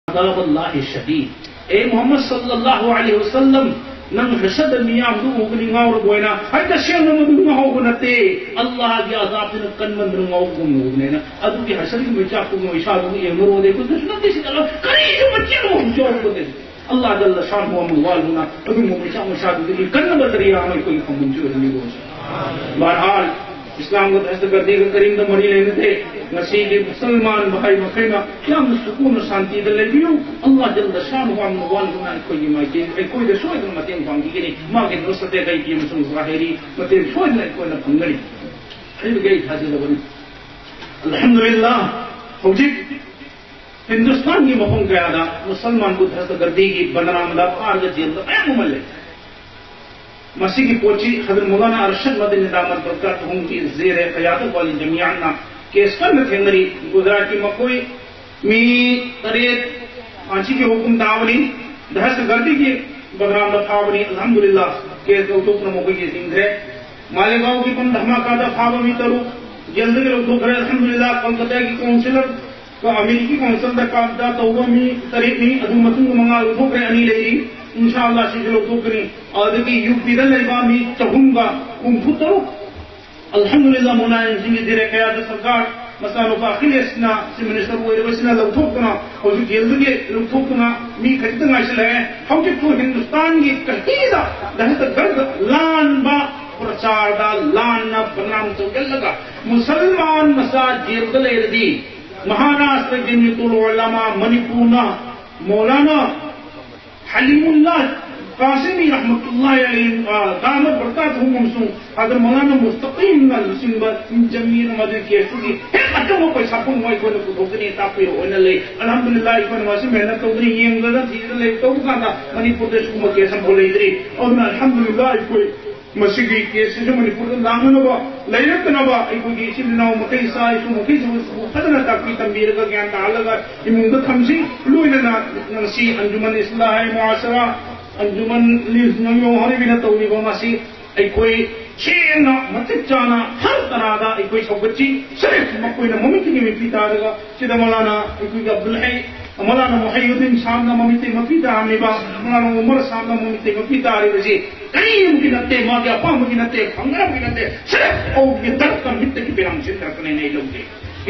عذاب اللہ شدید. اے محمد صلی اللہ علیہ وسلم نن حسد میام دو گنی غور بوینا ہر شین نم دو ہو نتے اللہ کی عذاب نے کن من دو ہو نے ادو کی حسد میں چا کو اشارہ یہ مرو دے کو دشمن دے اللہ کری جو بچے ہو جو کو دے اللہ جل شان و موالنا ابھی مشا مشاہد دی کن بدریا میں کوئی ہم جو نہیں ہو. بہرحال اسلام کو دست کر دی کریم تو مری لینے تھے نصیب مسلمان بھائی مخیمہ کیا سکون شانتی دلے دیو اللہ جل شان و موالنا کوئی ما کہ کوئی دے سوئی متیں بانگی کہ ما کہ دوستے گئی کہ مسلم ظاہری متیں سوئی نہ کوئی نہ پنگڑی خیر گئی تھا جل الحمدللہ فوجی ہندوستان کی مفہوم کیا تھا مسلمان کو دست کر دی کی بنرام دا پار جیل تو اے مملے مسیح کی پوچھی حضرت مولانا ارشد مدنی دامت برکاتہم کی زیر قیادت والی جمعیاننا کہ اس پر تھنگری گزرات کی مکوئی می طریق آنچی کے حکم داونی دہست گردی کی بغرام دفاونی الحمدللہ کہ دوتوک نموکی کی زندرے مالیگاؤں کی پن دھماکہ دفاومی ترو جلد کے لوگ دکھ رہے الحمدللہ کلکتہ کی کونسلر تو امریکی کونسل دا کابدہ تومی طریق نہیں ادو متن کو منگا دکھ رہے انی لئی انشاءاللہ شیخ لوگ دکھ رہے اور دیکھی یو پیدل اربامی چہوں گا کنفو ترو الحمدللہ مولانا جنگی دیر قیادت سرکار مثلا نفاقل اسنا سی منسٹر ہوئے روشنا لوگ تھوکنا اور جو جلد کے لوگ تھوکنا می کھجتنا اس لئے ہم جب تو ہندوستان کی کہیدہ دہت گرد لان با پرچار دا لان نا بنام تو گل لگا مسلمان مساج جلد لے دی مہاراشٹر جمعیت العلماء منی پورنا مولانا حلیم اللہ قاسمی رحمت اللہ علیہ دامت برکاتہم ہمسوں اگر مولانا مستقیم نسنبت جمعیت مدر کی ایسوگی ایک اٹھو کوئی ساپن ہوئی کوئی نکو دھوکنی تاپی ہونے لئے الحمدللہ ایک واسی محنت تو ادھری یہ انگلدہ تیزر لئے تو کہا منی پردیش کو مکیسم بولے ادھری اور میں الحمدللہ کوئی مسیحی کیسے جو منی پردن دامن ہوا لیلت نبا ایک کوئی کیسی لناو مکی سائی سو مکی سو خدنا تاکی تنبیر کا گیان تعلقا امونگت ہمسی لوئی لنا نسی انجمن اصلاح معاصرہ انجمن لیز نمیو ہری بھی نتولی با مسیح ایک کوئی چینا متچانا ہر طرح دا ایک کوئی سوگچی صرف مکوئی نا ممکنی میں پیتا رگا چیدہ مولانا ایک کوئی عبدالحی مولانا محی الدین صاحب نا ممیتے مپیتا ہمیں با مولانا عمر صاحب نا ممیتے مپیتا رہے رسی کئی ممکنتے ماں کے اپا ممکنتے فنگرہ ممکنتے صرف او یہ درد کا مت کی پیرام سے ترکنے نہیں لوگ دے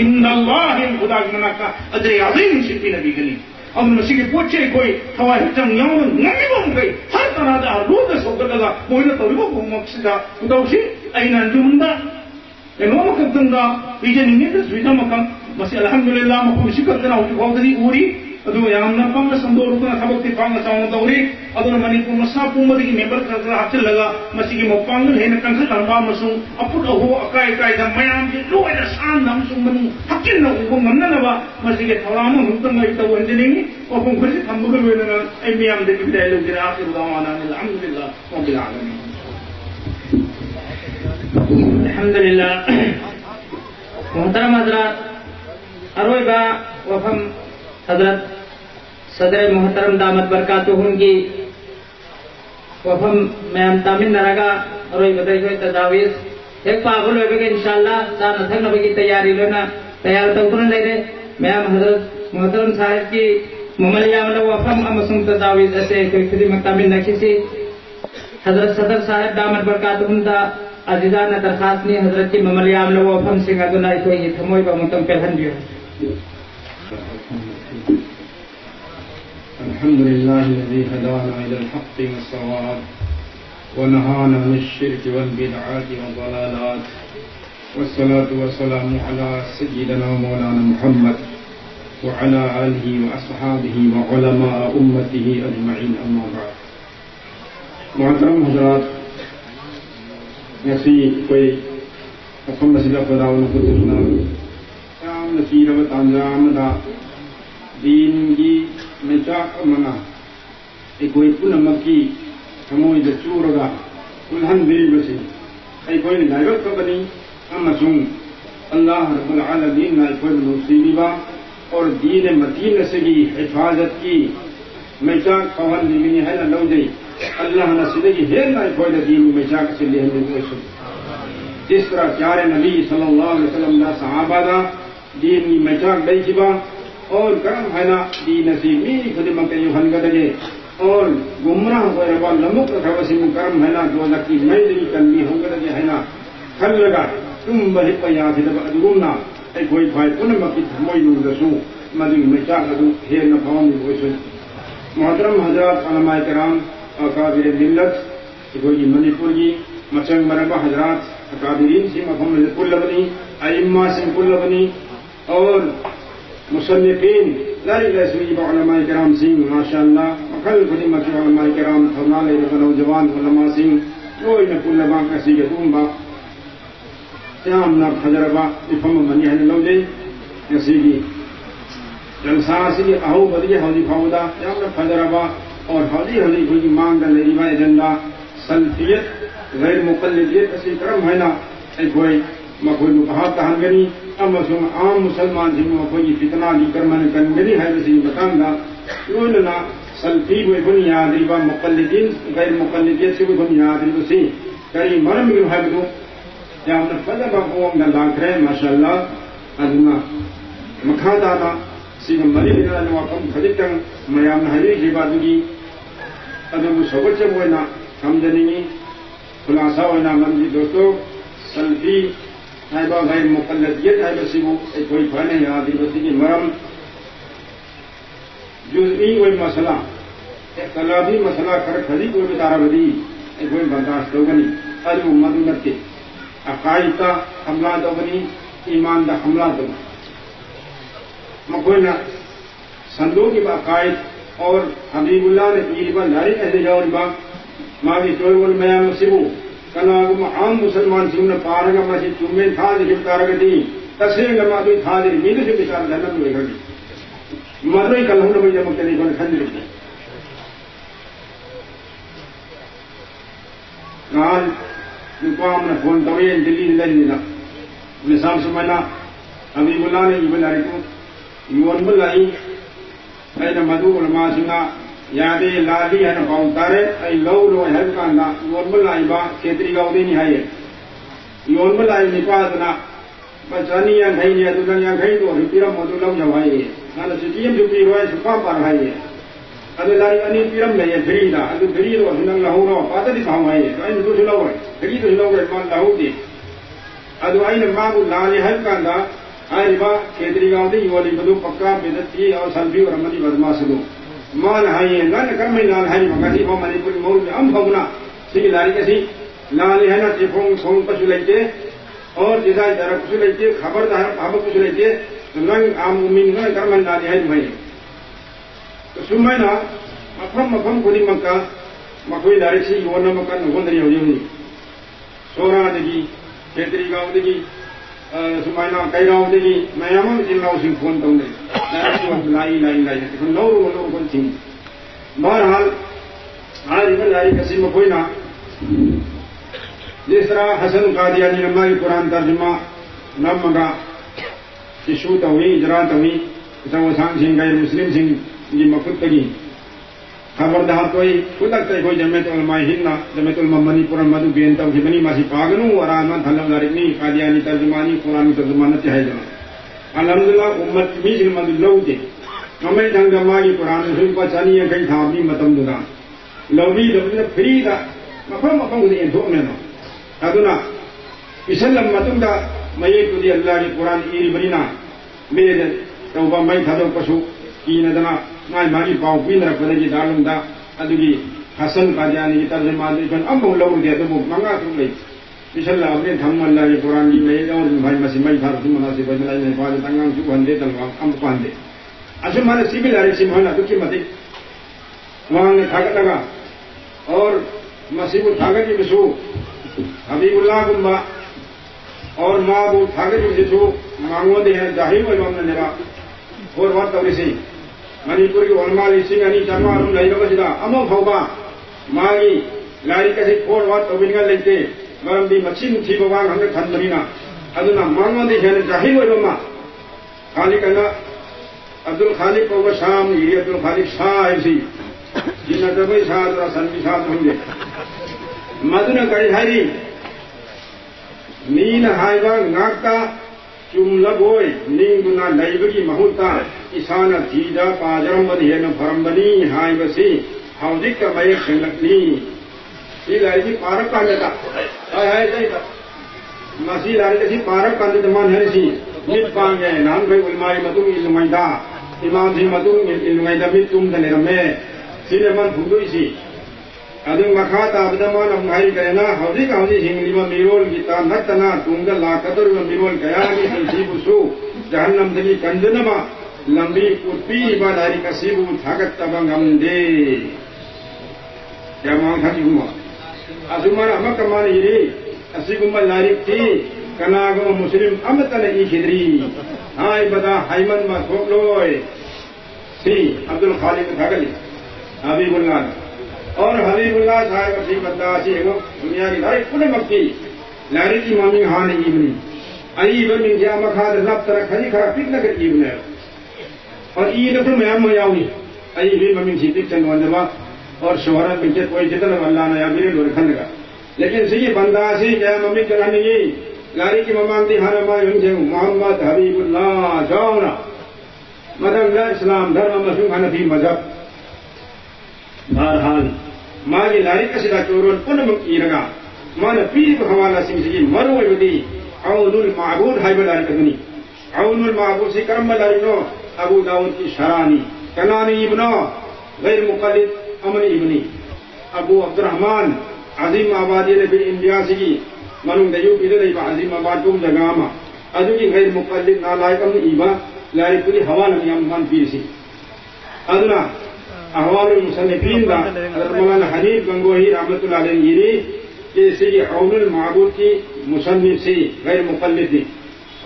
ان اللہ خدا کی منع کا اجر عظیم شفی نبی گلی اور مسیح کے پوچھے کوئی ہوائی جنگ یوم نمی بم گئی ہر طرح دا رود سوگر لگا موہنہ طوریبہ کو مقصدہ ادوشی این انجمن دا انو مکتن دا ایجا نیمیت سویجا مکم مسیح الحمدللہ مکم شکتنا ہوتی بہتری اوری ادو یام نپام سندور رکنا تھبکتی پانگا ساؤں دوری ادو نمانی کو مسا پومدی کی میمبر کرتا حاصل لگا مسیح کی موپانگل ہے نکنسل انبا مسوں اپوٹ اہو اکائی اکائی دا میام جی لو اینا شان نمسوں منو حقل نگو مننا نبا مسیح کے تھوڑاما ہمتن گئی تو انجنینی اور ہم خرسی تھمبگل ویلنا ای میام دے کی بدائی لوگ جنہ آخر دعوانا الحمدللہ رب العالمین الحمدللہ محترم حضرات اروئی با وفم حضرت صدر محترم دامت برکاتہم کی وفم میں امتامن نرگا روئی بدائی ہوئی تجاویز ایک پاگل ہوئے کہ انشاءاللہ سان اتھر نبی کی تیاری لینا تیار توقن لے دے میں حضرت محترم صاحب کی مملی عملہ وفم امسن تجاویز ایسے کوئی خدی مقتامن نکھی سی حضرت صدر صاحب دامت برکاتہم دا عزیزان درخواست نہیں حضرت کی مملی عملہ وفم سنگا دنائی کوئی تھموئی با متم پہن دیو الحمد لله الذي هدانا إلى الحق والصواب ونهانا عن الشرك والبدعات والضلالات والصلاة والسلام على سيدنا مولانا محمد وعلى آله وأصحابه وعلماء أمته أجمعين أما بعد محترم حضرات نسی کوئی اپن مسئلہ خدا و نقدرنا شام نصیر و تانزام دا دین کی مچاق منا کوئی پن مکی ہموئی دچور گا انہن دری بسی کوئی لائبت کا بنی اما سن اللہ رب العالمین نا کوئی نصیبی با اور دین متین سگی حفاظت کی مچاق قوان دیمینی ہے نا لو دی اللہ نصیبی ہے نا کوئی دین مچاق سے لے ہمیں کوئی سن جس طرح پیارے نبی صلی اللہ علیہ وسلم دا صحابہ دا دین مچاق دی جبا اور کرم ہے نا دی نصیبی خود مکہ یوہن گدگے اور گمراہ ہوئے ربا لمک رکھوسی کرم ہے نا جو لکی میں دلی کنبی ہوں گدگے ہے نا کھل لگا تم بہت پیاسی دبا ادگونا اے کوئی بھائی پن مکی تھموئی نوردسو مدی میں چاہ لگو ہیر نفاؤں دی کوئی سن محترم حضرات علماء کرام اکابر ملت کوئی منی پور کی مچنگ مربع حضرات اکابرین سے مفہوم کل بنی ائمہ سے کل بنی اور مصنفین لاری لسوی علماء کرام سنگھ ماشاءاللہ مکھل خدی مکی علماء کرام فرنالے نوجوان علماء سنگھ کوئی نہ کل با کسی گتون با سیام نہ حضربا افم منی ہے لو دے کسی کی جلسہ سی اہو بدی حوضی فاودا سیام نہ حضربا اور حوضی حوضی کوئی مانگ لیریبا ایجنڈا سلفیت غیر مقلدیت اسی کرم ہے نا کوئی مکوئی مقہاب تہنگنی اما سم عام مسلمان جن مکوئی فتنہ لی کرمان کنگنی ہے ویسی بتان دا رولنا سلفی کوئی بنیاد ریبا مقلدین غیر مقلدیت سے کوئی بنیاد ریبا سی کری مرم گرو ہے بدو یا ہم نے فضل بقوم دا لاکھ رہے ماشاءاللہ ادنا مکھا دانا سیگا مری بنا نواقم خدکتن میام نحوی جیبادو گی ادو سبت سے بوئینا حمدنی خلاصہ ہونا منجی دوستو سلفی حیبہ غیر مقلدیت حیبہ سیبو ایک کوئی فانے یادی بسی کی مرم جزئی کوئی مسئلہ اختلافی مسئلہ کر کھلی کوئی بتارہ بدی ایک کوئی برداشت ہوگنی ادو مدنت کے عقائد کا حملہ دوگنی ایمان دا حملہ دوگنی مکوئی نا صندوق کی عقائد اور حبیب اللہ نے پیربا لاری کہتے جاؤ ربا ماوی چوئی ول میام سیبو کنا عام مسلمان سیونا پارگا مسی چومیں تھا دیکھ بتارگا دی تسلیم لما دوئی تھا دیکھ میدو سے بچار جنم دوئی گھڑی مدروئی کلہوں نبی جمع کنی کن کھنج رکھنے نال نقام نے فون طویل دلی دلی دینا نصاب سمجھنا حبیب اللہ نے ایبن لارکو یون بلائی این مدو علماء سنا یادے لالی ہے نا پاؤتارے ای لو لو ہے کاندہ یون بلائی با کھیتری گاو دینی ہے یون بلائی نپاتنا بچانی یا گھائی نیا دلن یا گھائی تو پیرم مدو لو جوائی ہے نانا سجیم جو پیروائے سپا پار بھائی ہے ادو لاری انی پیرم لئے فریدہ ادو فرید و سنن لہو رو پاتا دی کھاؤں ہے تو این دو سلو ہے فرید و سلو ہے مان لہو دی ادو این مابو لالی ہے کاندہ آئی با کھیتری گاو دی یولی بدو پکا بیدتی اور سلفی اور رمضی بدما سلو مان ہائی ہے لان کرمی لال ہائی مکاسی فو منی پوری مور میں ام بھونا سی لاری کسی لالی ہے نا چیفون سون پسو لیتے اور جزائی دارا پسو لیتے خبر دار حبا پسو لیتے رنگ عام امین گا کرمی لالی ہے بھائی تو سمینا مفہم خودی مکہ مکوئی لاری سی یونا مکہ نگون دری ہوئی ہوئی سورا دگی کھیتری گاو دگی سمینا کئی گاو دگی میں امام جنہاو سنگ فون تاؤں دے لائی نور ونور کن تھی بہرحال آج لائی کسی مکوئی نا جس طرح حسن قادیانی نمہ کی قرآن ترجمہ نمگا شوت ہوئی اجرات ہوئی سوسان سنگھ غیر مسلم سنگھ جی مفت تگی خبردار کوئی خودک تے کوئی جمعیت علماء ہندنا جمعیت علماء منی پورا مدو بینتا ہوئی منی ماسی پاگنو ورانوان تھلم لارکنی قادیانی ترجمانی قرآن ترجمانت ہے جنا الحمدللہ امت میز المد لو دے ہمیں جنگ دماغی قرآن رسول کو چانی ہے کئی تھا اپنی متم دنا لوبی لوبی فریدا مفہم دے دو میں نو ادنا اسلام متم دا میں تو دی اللہ کی قرآن ایری برینا میرے توبہ میں تھا دو پشو کی ندنا میں ماری پاؤ پین رکھ دے دالم دا ادگی حسن قادیانی کی ترجمہ دے کن ام لو دے تو منگا تو لے انشاءاللہ اپنے تھم اللہ کی قرآن کی میں اور بھائی مسی میں تھا رسول مناسب بدلائی میں حفاظت انگام چو بندے تلوام ام پاندے اچھا مانے سیبی لاری سی محلہ دکھی مدی وہاں نے تھاکت لگا اور مسیب تھاکت کی بسو حبیب اللہ گمبا اور ماں بو تھاکت کی بسو مانگو دے ہیں جاہل و امام نے نرا اور وقت توری سی منی پور کی علماء لیسی گانی چرما رم لئی لگا سیدھا امو بھوبا ماگی لاری کسی پھوڑ وقت توبینگا لیتے مرم دی مچین تھی بوان ہم نے کھن بنینا ادنا مانگو دے ہیں جاہل و امام خالق اللہ عبدالخالق کو شام یہ عبدالخالق شاہ ایسی جنہ دبئی شاہ درہ سنبی شاہ ہوں گے مدن کئی ہری نین ہائیوان ناکتا چم لگوئے نین گنا library محولتا isana thida pajarambani hena farambani haibasi haudika mai khenglakni si lari parak kandata hai masi lari si parak kandata man hersi mit pange nan bai ulmai matung ilmaida imam si matung ilmaida mitum danerame sileman phudui adung makhata abdaman amngai karena haudika haudi hingliba mirol kita natana tungga lakadur mirol kaya ni sibusu jahannam dagi kanjanama lambi putpi ibadari kasibu thagat tabangamde ya mang thajuma azumana amakamani iri asigumma larikti kanago muslim amatana ikhidri hai bada haiman ma thokloi si abdul khaliq thagali habibullah اور حبیب اللہ صاحب اسی بندہ اسی ego دنیا کی لاری پونے مکی لاری کی مامی خان ایبنی ای ابن من جامع خان رب طرح خری خرا پیتنا کر ایبن ہے اور ای دفر میں ہم یاونی ای بھی ممین سیدک چند وندبا اور شہرت بنچت کوئی جتنا اللہ نے یابیرے لور کھندگا لیکن سی بندہ اسی کیا ممی کرانی یہ لاری کی ممان دی حرمہ یونجے محمد حبیب اللہ جاؤنا مدن اللہ اسلام دھرم مسلم حنفی مذہب بہرحال مالی لاری کسیدہ چورون پنم ایرگا مانا پیری کو حوالہ سنگسی مرو ایودی عون المعبود حیب لاری کدنی عون المعبود سی کرم لاری نو ابو داود کی شرانی کنانی ابنو غیر مقلد امن ابنی ابو عبدالرحمن عظیم آبادی نے بھی انبیاء سکی منوں دیو پیدر ایبا عظیم آباد کم جگاما ادو کی غیر مقلد نالائک امن ایبا لاری پوری حوالہ نیام من پیر سی ادنا احوال المصنفین دا حضرت مولانا حنیف گنگوہی رحمت اللہ علیہ گیری کہ سی عون المعبود کی مصنف سی غیر مقلد دی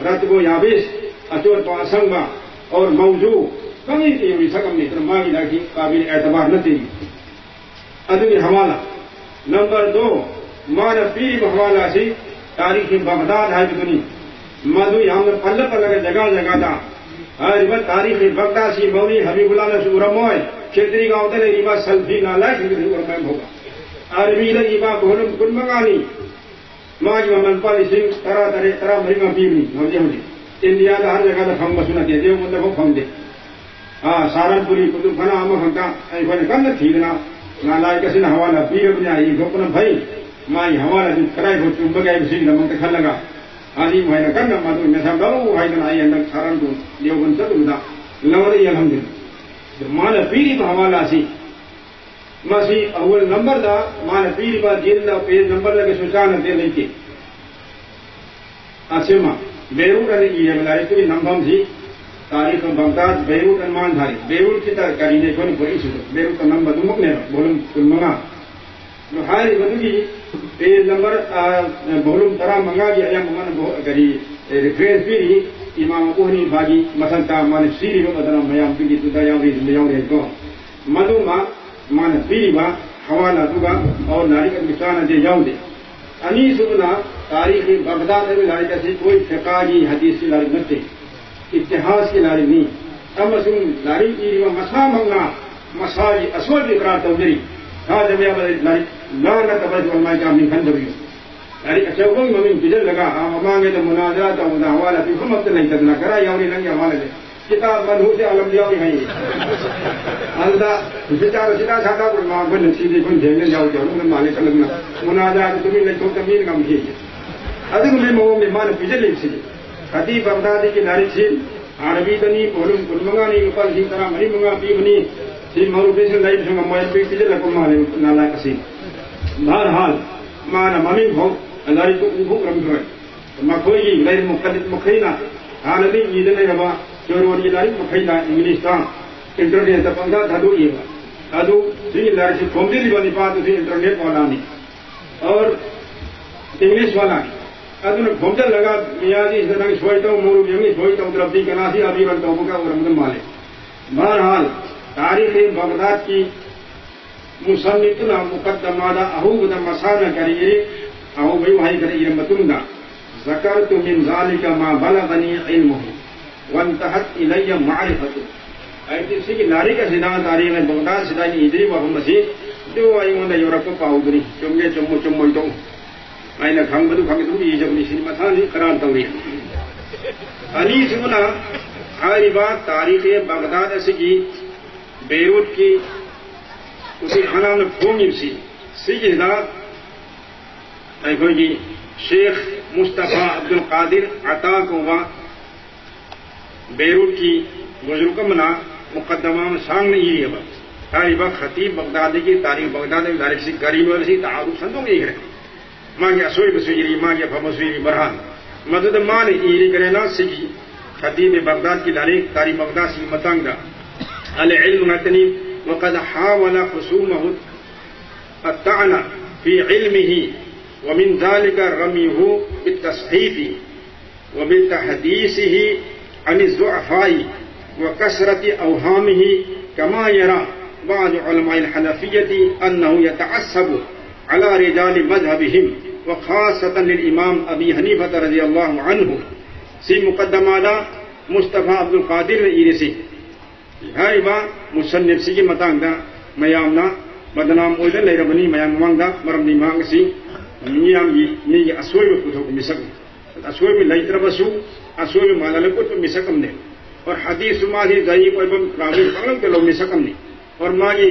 رتب و یابس اچور تو اسنگا اور موضوع کمی کی ہوئی سکم نے ترماغی لاکی قابل اعتبار نہ تھی ادبی حوالہ نمبر 2 مانا پیر حوالہ سی تاریخ بغداد ہے بدنی مدو یہاں میں پلہ پلہ جگہ جگہ دا ربا تاریخ بغداد سی مولی حبیب اللہ نے سورموئے کھیتری گاؤں تلے ریبا سلفی نالا کھیتری ورمائم ہوگا عربی لگیبا بہنم کن مگانی ماج محمد پالی سنگھ ترہ مریمہ پیبنی موجی ہوجی انڈیا دا ہر جگہ دا پھنگ بسونا دے دیو مطلب ہو پھنگ دے سارن پوری کتب خانہ آمہ خانکا ایفانی کندر تھیدنا نالائی کسی نا حوالہ پیر اپنی آئی گوپنا بھائی مائی حوالہ جن کرائی کو چوبگائی بسیگ دا منتخل لگا آجی مہینا کندر مادو میں سام دارو بھائی آئی اندر سارن کو دیو بن سدو دا لوری الحمدللہ مانا پیری پا حوالہ سی ماسی اول نمبر دا مانا پیری پا جیل دا پیج نمبر لگے سوچانا دے لئی کے اسما بیروٹ علی یہ ملاری کوئی نمبر سی تاریخ بغداد بیروٹ انمان دھاری بیروٹ کی تا کرینے کونی پوری سوچو بیروٹ کا نمبر دمک نیرا بولم کل منگا جو حالی بدو کی پیج نمبر بولم ترہ منگا گیا یا ممانا کری ریفرینس پیری امام اوہنی بھاگی مثلا تا مانا سیری با بدنا میام پیلی تو دا یاوری زندیاں رہے تو مدو مانا پیری با حوالہ دوگا اور ناری کا مشانہ دے یاو دے انیس ابنا تاریخ بغداد میں لاری کسی کوئی فقاہی حدیث کی لاری نتے اتحاس کی لاری نہیں اب مسلم لاری پیری با مسا منگا مساجی اسود اقرار توجری ہاں جب یا لاری لانا تبرج علماء کا من خندریو یعنی اچھوگنگ ممین بجل لگا مانگے تو مناظرات اور حوالہ پی ہم اب نہیں تدنا کرا یاوری لنگی حوالہ دے کتاب منحوس علم دیاوی ہیں اللہ بچارہ سیدھا ساکھا پر مانگن سیدھے کن جھیلنے جاؤ جو انہوں مالک لگنا مناظرات تمہیں لکھو تمہیں کم کیے ادھر میں مہو میں مان بجل ایک سی خطیب بغدادی کی لاری سیل عربی دنی پولم کن منگانی اوپر سی طرح مری منگا پی بنی سی معروفی سے لائف سنگا مویل پی بجل لکم مالک نالا کسی بہرحال مانا ممین ہو لاری تو انہوں رم ہوئے مکھوئی گی غیر مقلد مکھینا حالتی ایدن ربا چوروری لاری مکھینا انگلیستان انٹرنیٹ پنگا دھدو یہ با دھدو سی لاری سی کھومدی لی بانی پاتو سی انٹرنیٹ والا نہیں اور انگلیس والا نہیں ادھو کھومدل لگا میادی اس طرح سوئیتا ہوں مورو بیمی سوئیتا ہوں دربتی کناسی ابھی رنتا ہوں کا ورمدن مالے بہرحال تاریخ بغداد کی مصنفنا مقدمادا اهو بدا مسانا کریے اهو بھئی وہی کریے متنگا ذکرت من ذلك ما بلغني علمه وانتهت الي معرفته ایتی سی کی لاری کا سیدھا تاریخ بغداد سیدھا ادری وہم مسیح جو ایون یورپ کو پاودری چمگے چمو چمویتو اینا کھنگ بدو کھنگ دو یہ جب نشین مسانی قرار توری علی سمنا ہماری بات تاریخ بغداد کی بیروت کی اسی حنان پھونگی سی ایکھوئی شیخ مصطفیٰ عبد القادر عطا کو بیروت کی بزرگمنا مقدمہ میں سانگ نہیں یہ تاریخ خطیب بغدادی کی تاریخ بغداد تاریخ سے گرین والی تعارف سنتوں میں ہے ماں کی اسوئی بسوئی ماں کی فمسوئی برہان مدد ماں نے ایری کرینا سکی خطیب بغداد کی تاریخ بغداد سے متانگا العلم نتنی وقد حاول خصومه الطعن في علمه ومن ذلك رميه بالتصحيف وبتحديثه عن الضعفاء وكثرة أوهامه كما يرى بعض علماء الحنفية أنه يتعصب على رجال مذهبهم وخاصة للإمام أبي حنيفة رضي الله عنه سی مقدمہ مصطفیٰ عبد القادر ایرسی ہائی با مصنف سی متانگ دا میامنا بدنام اویدن لیربنی میام مانگدا مرمنی مانگ سی میام یہ اسوئی میں کتو مسکم اسوئی میں لیتربسو اسوئی میں مالا لکت مسکم نے اور حدیث ماہی ضعیف ایبم راوی پغلو کے لو مسکم نے اور ماہی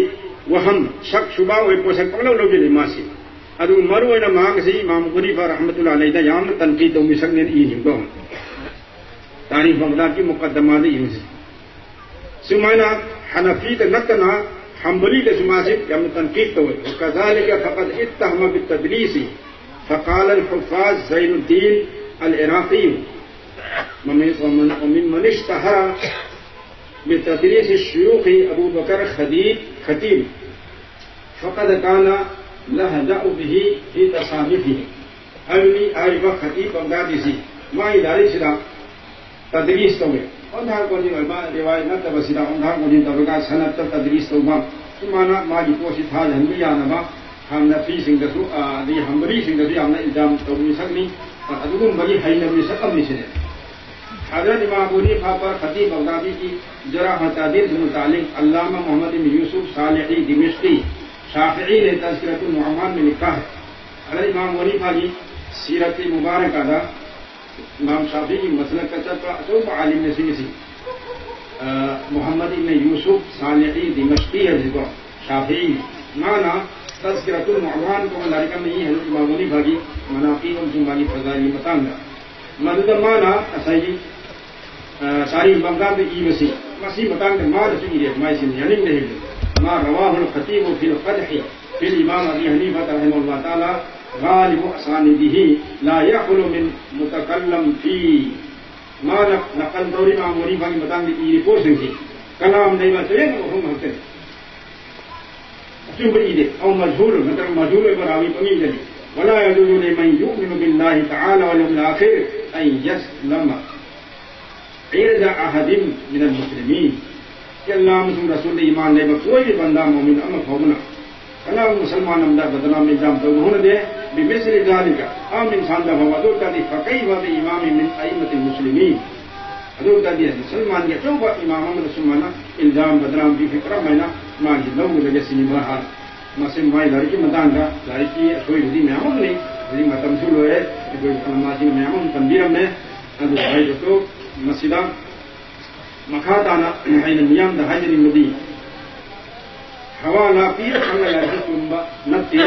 وہم شک شبہ وی پوسک پغلو لو جلی ماسی ادو مرو اینا مانگ سی امام غریفہ رحمت اللہ علیہ دا یام تنقید دو مسکنے ایہم گوہم تاریخ بغداد کی مقدمات یہ سمعنا حنفی نتنا حنبلی کے سماسب یا تنقید تو وكذلك فقد اتهم بالتدليس فقال الحفاظ زين الدين العراقي ومن اشتهر بتدليس الشيوخ ابو بكر خطيب فقد كان لهجأ به في تصانيفه ابني عارف خطيب بغدادی سی ما ادارے سدا تدریس تو اندھا کو دی روایت نہ تبصرہ اندھا کو دی تبقا سند تدریس تو سمانا ماجی کوشش تھا ہنبی آنبا ہم نفی سنگ دسو دی ہمبری سنگ دی ہم نے الزام تو سکنی اور ادگم بڑی ہے نبی سکم نہیں سنے حضرت امام ابو حنیفہ پر خطیب بغدادی کی جرح و تعدیل سے متعلق علامہ محمد بن یوسف صالحی دمشقی شافعی نے تذکرۃ النعمان میں لکھا ہے حضرت امام ابو حنیفہ کی سیرت مبارکہ دا امام شافعی کی مسلک کا چپا اچوب عالم نے سی محمد بن یوسف صالحی دمشقی ہے جس کو شافعی مانا تذکرۃ النعمان کو ملارکہ میں یہ حضرت امام ابو حنیفہ کی مناقب اور جمالی فضائل متانگا مدد مانا اسائی تاریخ بغداد کی مسیح متانگ ما رسول ہے ما اسم یعنی نہیں ما رواه الخطيب في القدح في الامام ابي حنيفه رحمه الله تعالى غالب اسانیده لا يخلو من متکلم فی ما نقل دوری امام ابو حنیفہ کی متانگ کی رپورٹ سے کلام نہیں بچے وہ ہم ہوتے کیوں بڑی دے او مجهول مطلب مجهول براوی پمی جلی ولا يجوز لمن يؤمن بالله تعالى واليوم الاخر ان يسلم عرض احد من المسلمین کہ اللہ مسلم رسول ایمان لے کوئی بھی بندہ مومن اما فومنا اللہ مسلمان امدہ بدنام الزام تو انہوں نے دے بمثل ذالک عام انسان دا فوادور کا دی فقیب و امام من ائمۃ المسلمین حضور کا دی مسلمان کے چوبا امام مسلمان الزام بدنام بھی فکر مینا ماجی لو لگے سنی بہار مسلم مائی لڑکی مدان کا لڑکی کوئی ردی میں عمل نہیں ردی متمثل ہوئے کوئی فرماسی میں عمل تنبیر میں ادو بھائی تو مسجدہ مخاتانا حین میام دا حجر مدی حوالا پیر خانگا لڑکی کنبا نتی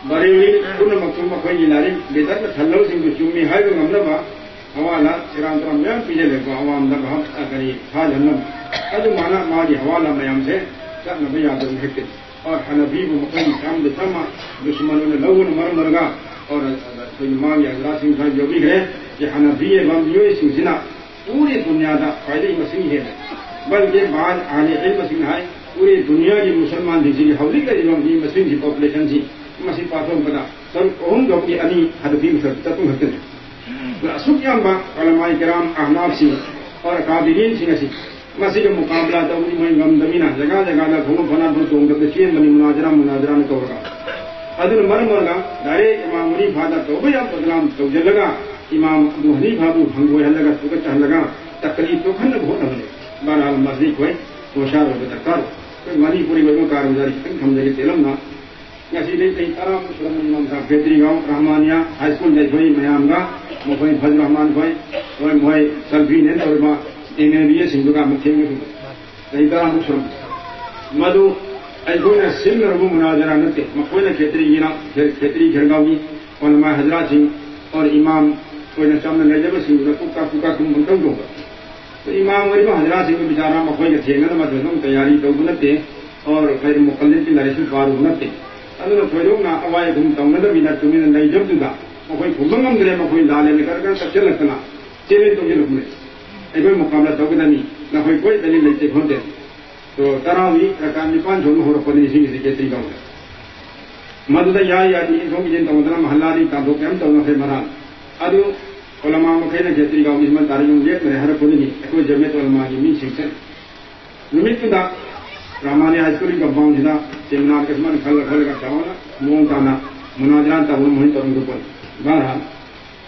بریولی کن مکتوم خوی لاری بیدر تھلو سنگو چومی ہائی گو غمنبا حوالا سران ترام میام پیجے لگو عوام دا بہت اگری حال ہنم ادو مانا ماجی حوالا میام سے نبی آدم حکت اور حنفی و مقیم کام دتما دشمنوں نے لون مر مرگا اور کوئی امام یا حضرات انسان جو بھی ہے کہ حنفی بمبیوی سنسنا پوری دنیا دا فائدہ مسیح ہے بلکہ بعض اہل علم مسیح ہے پوری دنیا کی مسلمان دی حولی کا جو مسلم کی پاپولیشن سی مسیح پاتوں کا سب اہم جو کہ انی حنفی مسلم حکت ہے سکیان با علماء کرام احناف سی اور قابلین سی نسی مسجد مقابلہ تو میں غم دمینا جگہ جگہ لا گھوم بنا دو تو گد چین بنی مناظرہ نے تو رہا ادن مرمرگا دارے امام ابو حنیفہ تو بیا بدنام تو جلگا امام ابو حنیفہ ابو بھنگو لگا تو چہ لگا تقریب تو کھن بہت ہم بہرحال مسجد کوئی ہوشیار ہو بتا کر کوئی مانی پوری بڑوں کارگزاری ہم جری تلم نا Ngasi day taram suram nam sa Petri gaon Rahmania high school day koi mayam ga mo koi Fazl Rahman koi moi Salfi ne tor ma MBA singdu ga mtheng day taram suram madu ay koi na sim rabu munazara natte ma koi na Petri ina Petri khergaw ni ulama hazrat sing aur imam koi na samne najab sing da kuka kum bantau do to imam wari ma hazrat sing bichara ma koi na thenga ma dum tayari do natte aur khair muqallid ki narisu faru natte aduna thoidona awai gum tawnada bina tumina nai jabduga makoi khumangam gre makoi lale kar kar sachalakna chele to jelo mule ai koi muqabala tawgani na koi koi dalil leite khonde to tarawi rakan ni pan jonu hor pani sing ke tri gaw maduda ya ni so mi jen tawdana mahalla ri ta do kam tawna fe maran adu ulama ma khaina ke tri gaw ni man tarjum je mere har puni ni ko jamet ulama ni min sing sen numit da Ramani High School ka bang jina seminar ke seman khal ka chawana mong tana munajran ta hum hin tarung ko barha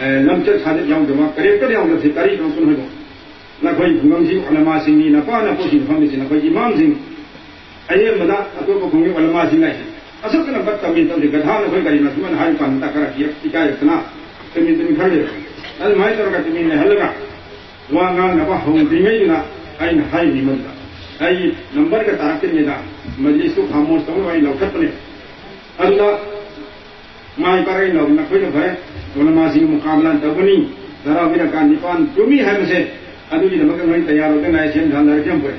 lamchar sadet yang dama karekter yang nasi kari kang sun hodo na koi bungam sing ulama sing ni na pa na po sing family na koi imam sing aye mada ato ko bungam ulama sing ai asal kana bat tamin tam de gadha na koi kari na suman hai pan ta kara ki tika yakna tamin tamin khare al mai tar ka tamin ne halaga wa nga na ba hong dingai na ai na hai ni manda ai number ka tarakir ne da majlis ko khamosh tam wai laukat ne Allah mai parai lau na koi na bhai ulama sing muqabala tabuni dara bina kan nipan tumi hai mase adu ji namakan mai tayar hote na sen dhan dar jam pare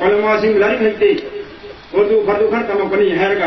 ulama sing lari haite urdu fardu khan kama pani herga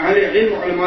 ahli ilmu ulama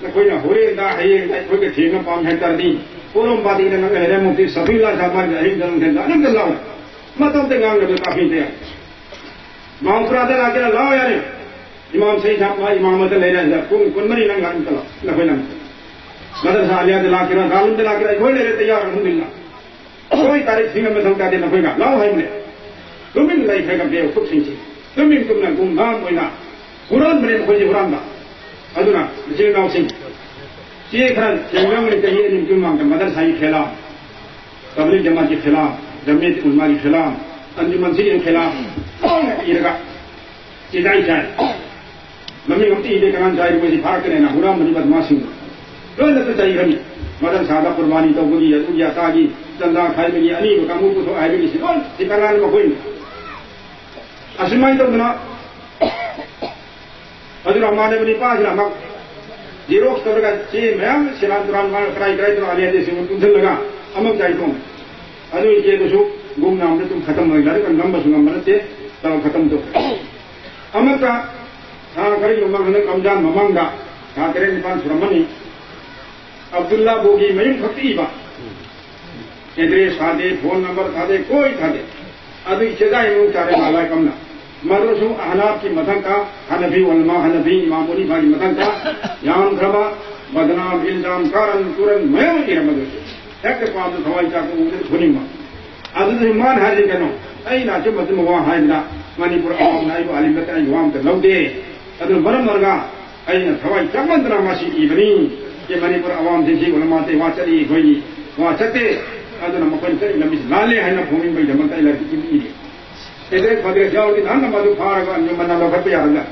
نخوينا هورين دا هيين دا كوي كثير نبام هكتر دي پورم بادی نے نگے مفتی سبھی اللہ صاحب نے ہی جنم دے الحمد للہ مطلب تے گام نے کافی تے مام فرادہ لا کے لاؤ یار امام صحیح صاحب امامت لے رہے ہیں کون مری نہ گان چلا نہ کوئی نہ مدرسہ علیہ لا کے عالم لا کے کوئی لے تیار الحمد للہ کوئی تاریخ سنگ میں سمجھا دے نہ کوئی لاؤ ہے نے تم ان لائف ہے کہ خود سنچ تم ان تم نہ گم نام کوئی نہ قرآن میں کوئی قرآن دا ادنا جی ناؤ سنگ یہ خران جنگام نے کہیے ان کی مانگ مدرسہ کے خلاف تبلیغ جماعت کے خلاف جمعیت علماء کے خلاف انجمن سے کے خلاف یہ لگا چیزیں چاہے ممی ہوتی ہے کران چاہے کوئی فرق نہیں نہ غلام بنی بدماشی کوئی نہ چاہیے ہمیں مدرسہ دا قربانی تو گلی ہے یا تاجی چندہ کھائے گی علی کو کاموں کو تو آئے گی اور سکران میں کوئی نہیں اسمائی تو بنا حضرت ہمارے بنی پاس نہ جیروک تو لگا چی میں سلام قرآن مان کرائی تو علیہ جیسے ان سے لگا امک جائے تو ادو یہ تو سو گم نام نے تم ختم ہو گیا کہ نمبر سو نمبر تے تو ختم تو امک کا ہاں کری نمبر نے رمضان ممانگا ہاں کرے نپان سرمنی عبداللہ بوگی میں خطی با ایڈریس تھا دے فون نمبر تھا دے کوئی تھا دے ادو چیزا انہوں چارے مالا کمنا مدرسوں احناف کی مدن کا حنفی علماء حنفی امام حنیفہ کی مدن کا یام خرابا بدنام الزام کارن تورن میں ہوتی ہے مدرسے ایک پاس سوائی چاہ کو ادھر سنی ماں ادھر ایمان حاضر کرنو ای ناچے مدن مواں حاضرہ منی پور عوام نائب علمت ای عوام تے لو دے ادھر برم مرگا ای نا سوائی چاہ مندرہ ماشی ایبنی کہ منی پور عوام دیکھی علماء تے وہاں چلی گوئی وہاں چکتے ادھر مکن سے لمبی لالے ہیں نا بھومی بھائی جمعتا ہے لڑکی کی بھی ادھر فدر جاؤ کی نان نمازو پھارگا جو منہ لوگ پہ آرگا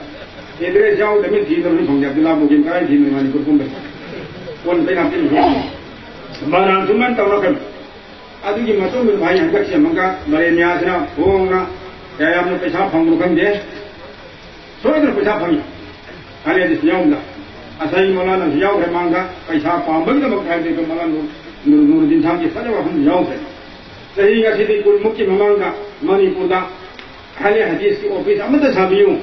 ادھر جاؤ دمین تھی تو نہیں سمجھے عبداللہ بوگیم کرائی تھی میں مانی کرکم بس کون پہ ناپتی نہیں مانا سمان تورکم ادھر کی مطلب میں بھائی ہنگک سے منگا برے نیازنا ہونا کیا آپ نے پیسہ پھنگ رکم دے سوڑے در پیسہ پھنگی حالی حدیث یاؤں دا اسائی مولانا یاؤں ہے مانگا پیسہ پامبگ دا مکھائی دے تو مولانا نور الدین صاحب کی فجر وحن یاؤں سے صحیح کا سیدھی کل مکی ممانگا مانی پودا حالی حدیث کی آفیس امت صحابیوں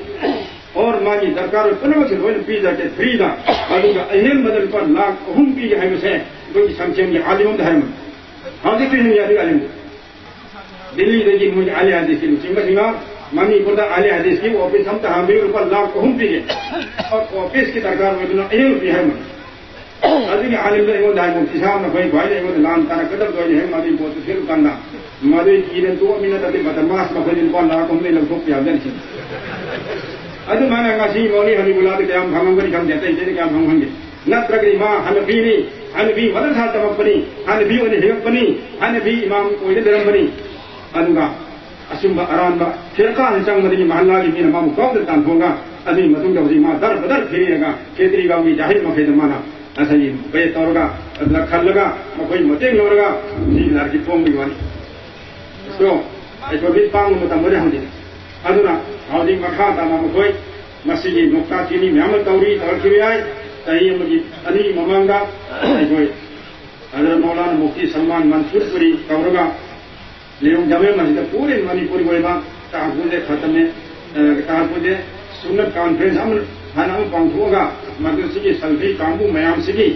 اور مانی درکار پنوک سے روئن پیزا کے فریدا ادو کا اہم بدل پر لاکھ اہم پی کے حیمس ہے کوئی سمچیں گے عالم دھرم حاضر پیش نہیں آتی عالم دلی دیکھی مجھے عالی حدیث کی سنگا سنگا مانی پودا عالی حدیث کی آفیس ہم تحامیل پر لاکھ اہم پی کے اور آفیس کی درکار میں اہم پی ہے ادھر کے عالم دے وہ دائیں کسان نہ کوئی بھائی وہ لان تارا قدر کوئی ہے مادی بہت پھر کرنا مادی کیرن تو امینہ تے بدماش نہ کوئی کو لا کو میں لوگ کو پیار دل سے ادھر میں نے کہا مولی ہمیں بلا کے ہم ہم کو ہم دیتے ہیں کہ ہم ہوں گے نہ ترگی ماں حنفی مدرسہ تمام بنی حنفی انہیں ہیک بنی حنفی امام کوئی درم بنی ادھر اسم اران با فرقہ ہنچنگ مدنی محلہ کی مین امام کو دتان ہوگا ادھی متون کا ماں در بدر پھری لگا کھیتری گاؤں کی جاہل مفید مانا ایسا جی بے طور کا ادلا کھل لگا کوئی متے نہیں ہوگا جی لار کی پونگ دیوانی تو ایسا بھی پانگ متا مرے ہم دے ادنا ہاؤسنگ مکھا تا نام کوئی مسجد نقطہ چینی محمد توری اور کی آئے تہیم کی علی ممانگا کوئی حضرت مولانا مفتی سلمان منصور پوری کورگا لیکن جمع مسجد پورے منی پوری کوئی بات تحفظ ختم میں تحفظ سنت کانفرنس ہم ہم پانچ ہوگا مدرسے کی سلفی کامبو میام سگی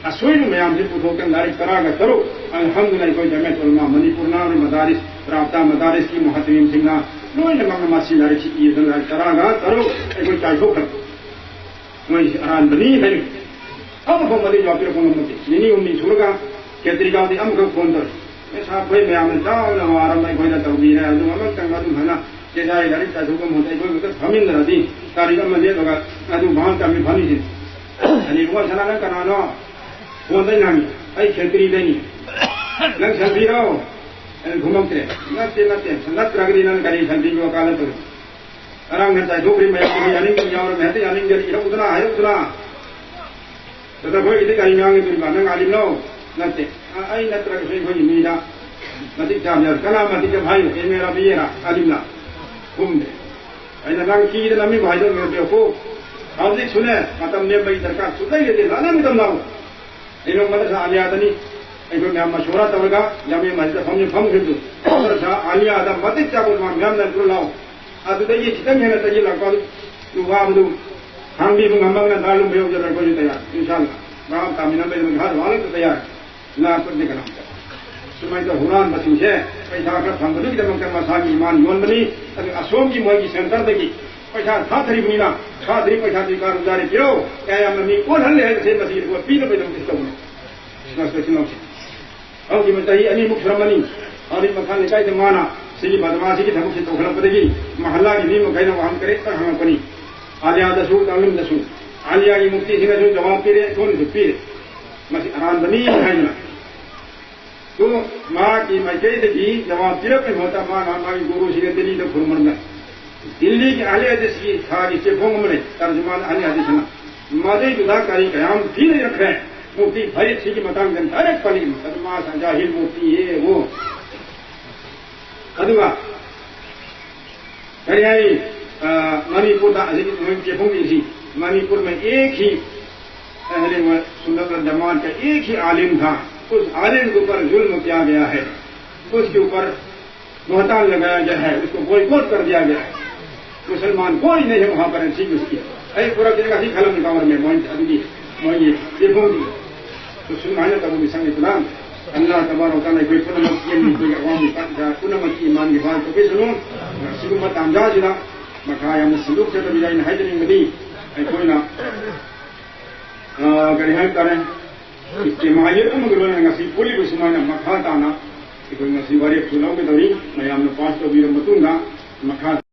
اسوئی میام سے پوچھو کہ لائق کرا گا کرو الحمدللہ کوئی جمعیت علماء منی پورنا اور مدارس رابطہ مدارس کی محتمیم سنگنا نوئی لگا ماسی لائق کی لائق کرا گا کرو کوئی چاہیے کر کوئی اران بنی ہے اب ہم مدی جو پھر کون متی نینی امنی چھوڑ گا کہ طریقہ ہوتی ہم کو فون کر میں صاحب کوئی میام نے جاؤ نہ آرام میں کوئی نہ توبیر ہے جو عمل کرنا تم ہے نا کہ جائے گاڑی کا حکم ہوتا ہے کوئی مطلب ہمیں نہ دی تاریخ میں لے لگا ادو وہاں کا میں بھانی تھی یعنی وہ سنا نہ کرنا نو وہ نہیں نامی ائی کھیتری نہیں لگ سبھی رہو گھومتے نتے سنت رگری نہ کری سنتی کو وکالت آرام کرتا ہے ڈوکری میں یعنی کہ یار میں تے یعنی کہ اتنا ہے اتنا تو کوئی تے کہیں گے تو بنا عالم نو نتے ائی نت رگ سے کوئی میرا نتی چام یار کلام نتی کہ بھائی کہ میرا بیرا عالم نہ گھوم دے اینا لنگ کی دے نمی بھائی دے میرے کو حاضر سنے مطلب نے بھائی درکار سنے یہ دے لانا میں تم نہ اینا مدرسہ عالیہ آدمی اینا میں مشورہ تورگا جامعہ مسجد ہم نے فهم کردو مدرسہ عالیہ آدم مدد چاکو میں ہم نہ کرو لاؤ ادو دے یہ چتن ہے نہ تے لگا تو وابدو ہانگی منگمبنا دالوں بے وجہ کوئی تیار انشاءاللہ باپ تامینہ بے مدھار والا تو تیار لا پر نکلا سمجھ تو حران بسنگ ہے پیسہ کر پھنگلو کی دمک کرما ساگی ایمان یون بنی ابھی اسوم کی موئی کی سینٹر دے گی پیسہ تھا تھری بنینا تھا تھری پیسہ تھی کارگزاری کیوں کیا یا ممی کون ہل ہے سے مسیر کو پی نہ پیدم کس کو نہ سنو او کی متہی انی مکرمنی اور یہ مکان لکھائی تے مانا سی بدماشی کی دھمک سے تو خلق پڑے گی محلہ کی نیم کہنا وہ ہم کرے پر ہم اپنی عالیہ دسو تعلیم دسو عالیہ کی مفتی سے دسو جواب پیرے کون سے پیرے مسیح اران بنی ہے نا تو ماں کی مکے کی جواب پیرے پہ ہوتا ماں ہماری گرو سی دلی تو فرمن میں دلی کی عالیہ حدیث کی تھا جس سے بھونگ میں ترجمان عالیہ حدیث نا مادے جدا کاری قیام بھی نہیں رکھ رہے ہیں مفتی ہر ایک چیز کی متان کرنے ہر ایک پلی صدمہ سجاہل مفتی یہ وہ ادوا کریائی منی پور منی پور میں ایک ہی اہل سنت والجماعت کا ایک ہی عالم تھا اس عالم کے اوپر ظلم کیا گیا ہے اس کے اوپر بہتان لگایا گیا ہے اس کو بوائکاٹ کر دیا گیا ہے مسلمان کوئی نہیں ہے وہاں پر سیکھ اس کی اے پورا جگہ سی خلم کامر میں موئی تو سنمانے تب بھی سنگ اسلام اللہ تبارک و تعالی کوئی کوئی عوامی پنمکی ایمان کی بات تو بھی سنو سلومت امجاد جدا مکایا مسلوک سے تبھی جائیں حیدری مدی کوئی نہ گریہائی کریں اجتماعیت کو مگر بنیں گا پوری کو سمانا مکھات آنا کہ کوئی نصیب واریب سناؤ کے دوری میں ہم نے 5 تو بھی رمتوں گا مکھات